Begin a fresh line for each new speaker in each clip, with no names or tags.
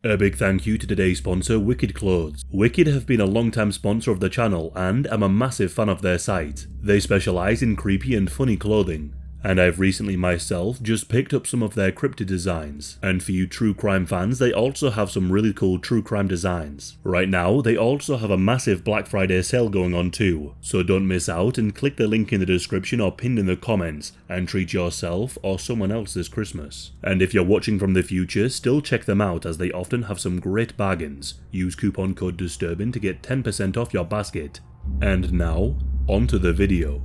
A big thank you to today's sponsor, Wicked Clothes. Wicked have been a long-time sponsor of the channel and I'm a massive fan of their site. They specialise in creepy and funny clothing, and I've recently myself just picked up some of their cryptid designs. And for you true crime fans, they also have some really cool true crime designs. Right now, they also have a massive Black Friday sale going on too, so don't miss out and click the link in the description or pinned in the comments and treat yourself or someone else this Christmas. And if you're watching from the future, still check them out as they often have some great bargains. Use coupon code DISTURBING to get 10% off your basket. And now, onto the video.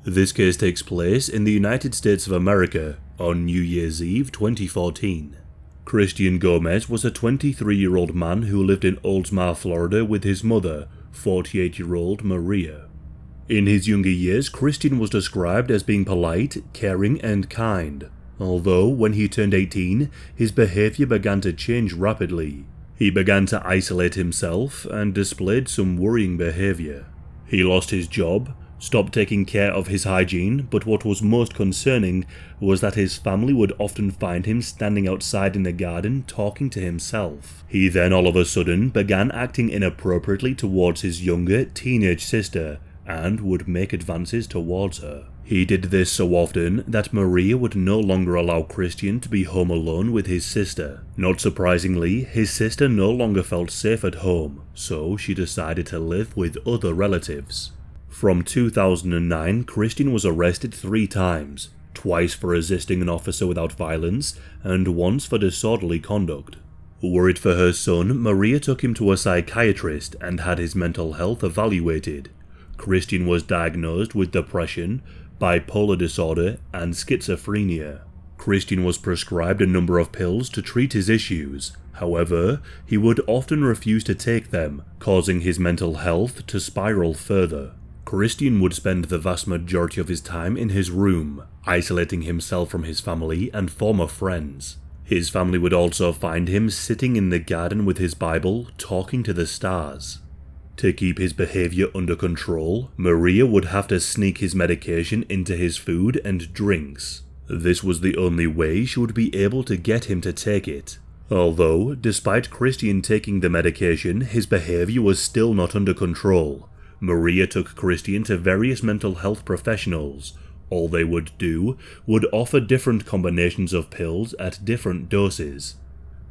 This case takes place in the United States of America on New Year's Eve 2014. Christian Gomez was a 23-year-old man who lived in Oldsmar, Florida with his mother, 48-year-old Maria. In his younger years, Christian was described as being polite, caring, and kind, although when he turned 18, his behavior began to change rapidly. He began to isolate himself and displayed some worrying behavior. He lost his job, stopped taking care of his hygiene, but what was most concerning was that his family would often find him standing outside in the garden talking to himself. He then all of a sudden began acting inappropriately towards his younger teenage sister and would make advances towards her. He did this so often that Maria would no longer allow Christian to be home alone with his sister. Not surprisingly, his sister no longer felt safe at home, so she decided to live with other relatives. From 2009, Christian was arrested 3 times, twice for resisting an officer without violence, and once for disorderly conduct. Worried for her son, Maria took him to a psychiatrist and had his mental health evaluated. Christian was diagnosed with depression, bipolar disorder, and schizophrenia. Christian was prescribed a number of pills to treat his issues. However, he would often refuse to take them, causing his mental health to spiral further. Christian would spend the vast majority of his time in his room, isolating himself from his family and former friends. His family would also find him sitting in the garden with his Bible, talking to the stars. To keep his behavior under control, Maria would have to sneak his medication into his food and drinks. This was the only way she would be able to get him to take it. Although, despite Christian taking the medication, his behavior was still not under control. Maria took Christian to various mental health professionals. All they would do would offer different combinations of pills at different doses.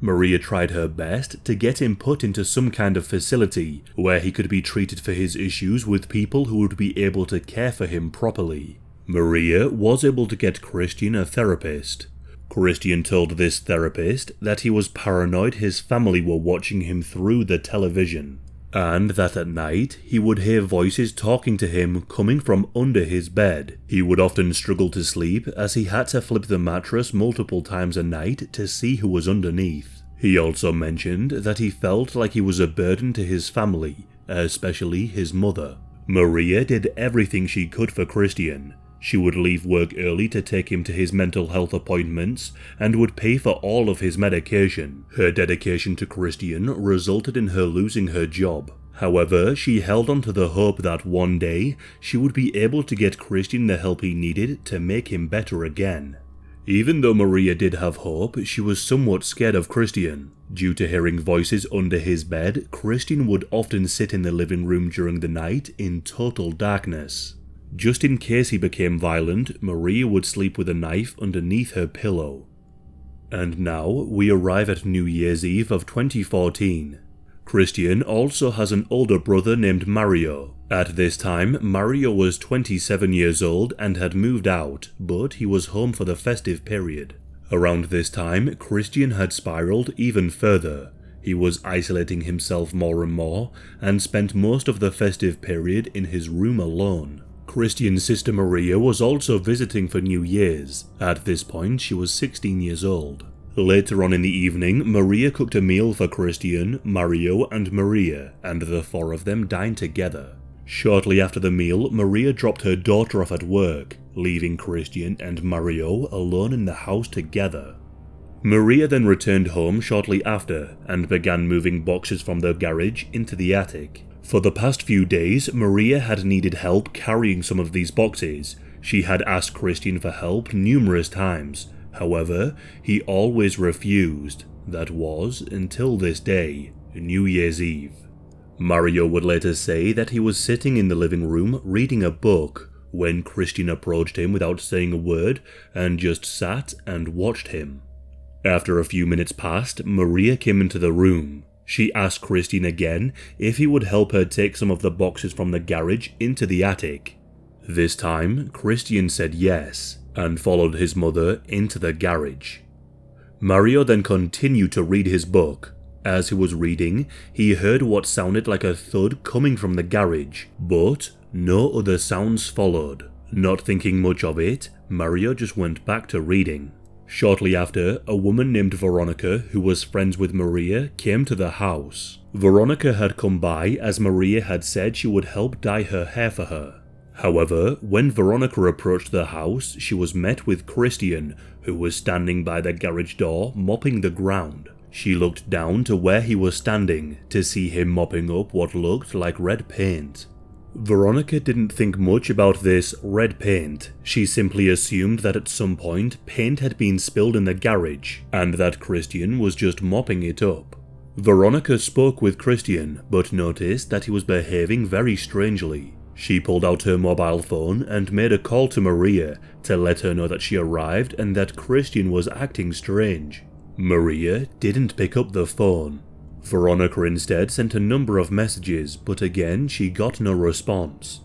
Maria tried her best to get him put into some kind of facility where he could be treated for his issues with people who would be able to care for him properly. Maria was able to get Christian a therapist. Christian told this therapist that he was paranoid his family were watching him through the television, and that at night he would hear voices talking to him coming from under his bed. He would often struggle to sleep as he had to flip the mattress multiple times a night to see who was underneath. He also mentioned that he felt like he was a burden to his family, especially his mother. Maria did everything she could for Christian. She would leave work early to take him to his mental health appointments and would pay for all of his medication. Her dedication to Christian resulted in her losing her job. However, she held on to the hope that one day she would be able to get Christian the help he needed to make him better again. Even though Maria did have hope, she was somewhat scared of Christian. Due to hearing voices under his bed, Christian would often sit in the living room during the night in total darkness. Just in case he became violent, Maria would sleep with a knife underneath her pillow. And now we arrive at New Year's Eve of 2014. Christian also has an older brother named Mario. At this time, Mario was 27 years old and had moved out, but he was home for the festive period. Around this time, Christian had spiraled even further. He was isolating himself more and more, and spent most of the festive period in his room alone. Christian's sister Maria was also visiting for New Year's. At this point, she was 16 years old. Later on in the evening, Maria cooked a meal for Christian, Mario, and Maria, and the 4 of them dined together. Shortly after the meal, Maria dropped her daughter off at work, leaving Christian and Mario alone in the house together. Maria then returned home shortly after and began moving boxes from the garage into the attic. For the past few days, Maria had needed help carrying some of these boxes. She had asked Christian for help numerous times. However, he always refused. That was, until this day, New Year's Eve. Mario would later say that he was sitting in the living room reading a book when Christian approached him without saying a word and just sat and watched him. After a few minutes passed, Maria came into the room. She asked Christian again if he would help her take some of the boxes from the garage into the attic. This time, Christian said yes and followed his mother into the garage. Mario then continued to read his book. As he was reading, he heard what sounded like a thud coming from the garage, but no other sounds followed. Not thinking much of it, Mario just went back to reading. Shortly after, a woman named Veronica, who was friends with Maria, came to the house. Veronica had come by as Maria had said she would help dye her hair for her. However, when Veronica approached the house, she was met with Christian, who was standing by the garage door mopping the ground. She looked down to where he was standing to see him mopping up what looked like red paint. Veronica didn't think much about this red paint. She simply assumed that at some point paint had been spilled in the garage and that Christian was just mopping it up. Veronica spoke with Christian but noticed that he was behaving very strangely. She pulled out her mobile phone and made a call to Maria to let her know that she arrived and that Christian was acting strange. Maria didn't pick up the phone. Veronica instead sent a number of messages, but again she got no response.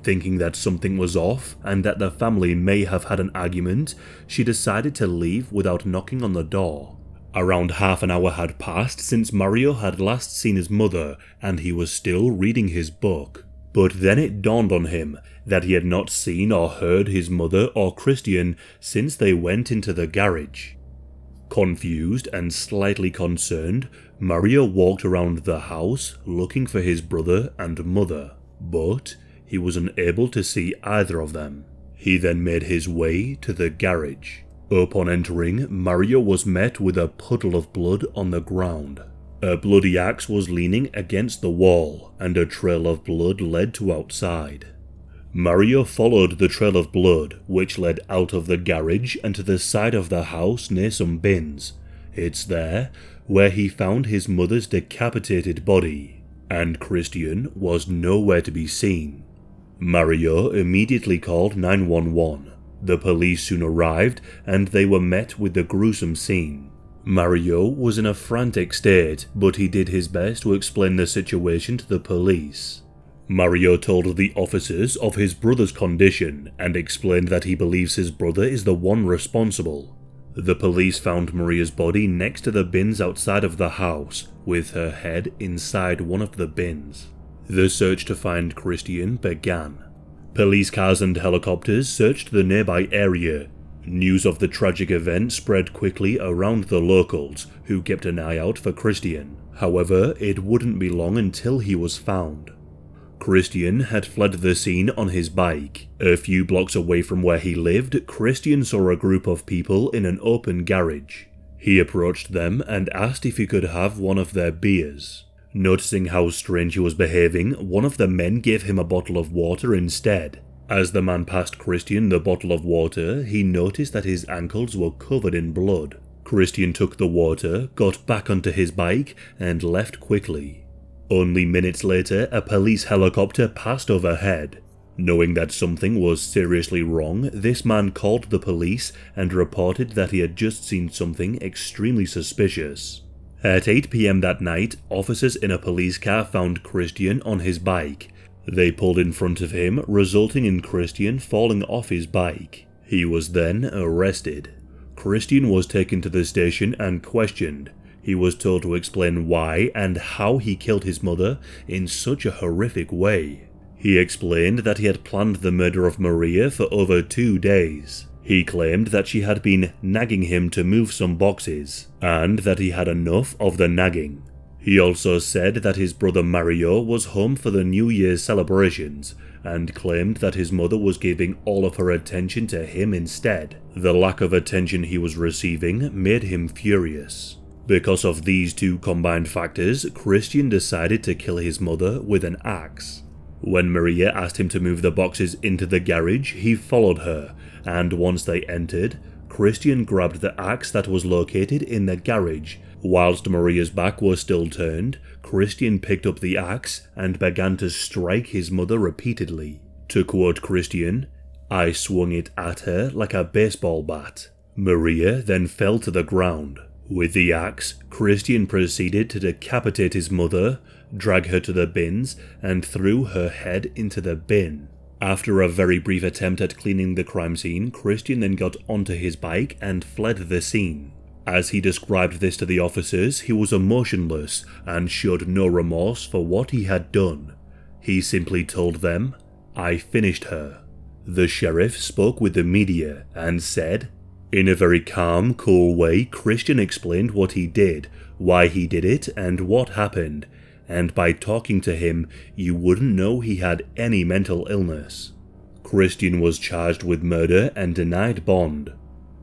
Thinking that something was off and that the family may have had an argument, she decided to leave without knocking on the door. Around half an hour had passed since Mario had last seen his mother and he was still reading his book. But then it dawned on him that he had not seen or heard his mother or Christian since they went into the garage. Confused and slightly concerned, Mario walked around the house looking for his brother and mother, but he was unable to see either of them. He then made his way to the garage. Upon entering, Mario was met with a puddle of blood on the ground. A bloody axe was leaning against the wall, and a trail of blood led to outside. Mario followed the trail of blood, which led out of the garage and to the side of the house near some bins. It's there where he found his mother's decapitated body, and Christian was nowhere to be seen. Mario immediately called 911. The police soon arrived, and they were met with the gruesome scene. Mario was in a frantic state, but he did his best to explain the situation to the police. Mario told the officers of his brother's condition and explained that he believes his brother is the one responsible. The police found Maria's body next to the bins outside of the house, with her head inside one of the bins. The search to find Christian began. Police cars and helicopters searched the nearby area. News of the tragic event spread quickly around the locals, who kept an eye out for Christian. However, it wouldn't be long until he was found. Christian had fled the scene on his bike. A few blocks away from where he lived, Christian saw a group of people in an open garage. He approached them and asked if he could have one of their beers. Noticing how strange he was behaving, one of the men gave him a bottle of water instead. As the man passed Christian the bottle of water, he noticed that his ankles were covered in blood. Christian took the water, got back onto his bike, and left quickly. Only minutes later, a police helicopter passed overhead. Knowing that something was seriously wrong, this man called the police and reported that he had just seen something extremely suspicious. At 8 p.m. that night, officers in a police car found Christian on his bike. They pulled in front of him, resulting in Christian falling off his bike. He was then arrested. Christian was taken to the station and questioned. He was told to explain why and how he killed his mother in such a horrific way. He explained that he had planned the murder of Maria for over 2 days. He claimed that she had been nagging him to move some boxes, and that he had enough of the nagging. He also said that his brother Mario was home for the New Year's celebrations, and claimed that his mother was giving all of her attention to him instead. The lack of attention he was receiving made him furious. Because of these two combined factors, Christian decided to kill his mother with an axe. When Maria asked him to move the boxes into the garage, he followed her, and once they entered, Christian grabbed the axe that was located in the garage. Whilst Maria's back was still turned, Christian picked up the axe and began to strike his mother repeatedly. To quote Christian, "I swung it at her like a baseball bat." Maria then fell to the ground. With the axe, Christian proceeded to decapitate his mother, drag her to the bins, and threw her head into the bin. After a very brief attempt at cleaning the crime scene, Christian then got onto his bike and fled the scene. As he described this to the officers, he was emotionless and showed no remorse for what he had done. He simply told them, "I finished her." The sheriff spoke with the media and said, in a very calm, cool way, Christian explained what he did, why he did it, and what happened, and by talking to him, you wouldn't know he had any mental illness. Christian was charged with murder and denied bond.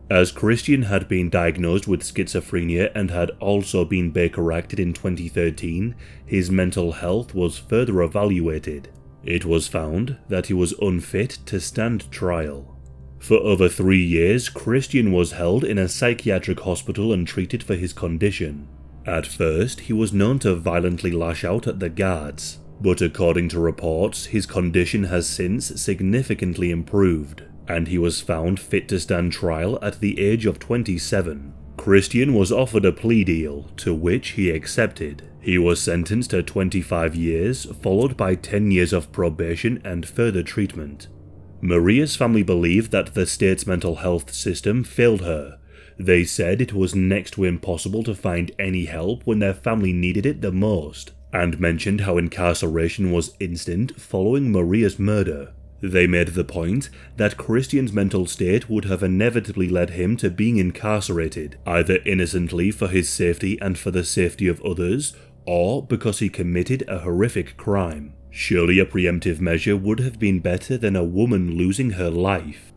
As Christian had been diagnosed with schizophrenia and had also been Baker-acted in 2013, his mental health was further evaluated. It was found that he was unfit to stand trial. For over 3 years, Christian was held in a psychiatric hospital and treated for his condition. At first, he was known to violently lash out at the guards, but according to reports, his condition has since significantly improved, and he was found fit to stand trial at the age of 27. Christian was offered a plea deal, to which he accepted. He was sentenced to 25 years, followed by 10 years of probation and further treatment. Maria's family believed that the state's mental health system failed her. They said it was next to impossible to find any help when their family needed it the most, and mentioned how incarceration was instant following Maria's murder. They made the point that Christian's mental state would have inevitably led him to being incarcerated, either innocently for his safety and for the safety of others, or because he committed a horrific crime. Surely a preemptive measure would have been better than a woman losing her life.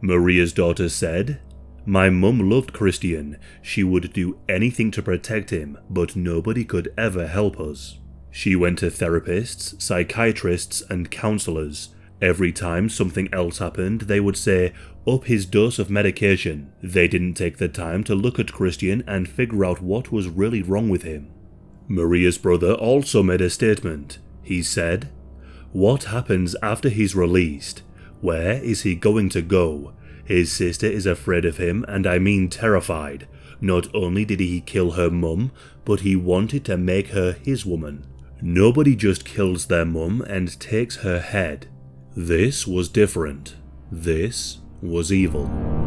Maria's daughter said, "My mum loved Christian. She would do anything to protect him, but nobody could ever help us. She went to therapists, psychiatrists, and counselors. Every time something else happened, they would say, 'Up his dose of medication.' They didn't take the time to look at Christian and figure out what was really wrong with him." Maria's brother also made a statement. He said, "What happens after he's released? Where is he going to go? His sister is afraid of him, and I mean terrified. Not only did he kill her mum, but he wanted to make her his woman. Nobody just kills their mum and takes her head. This was different. This was evil."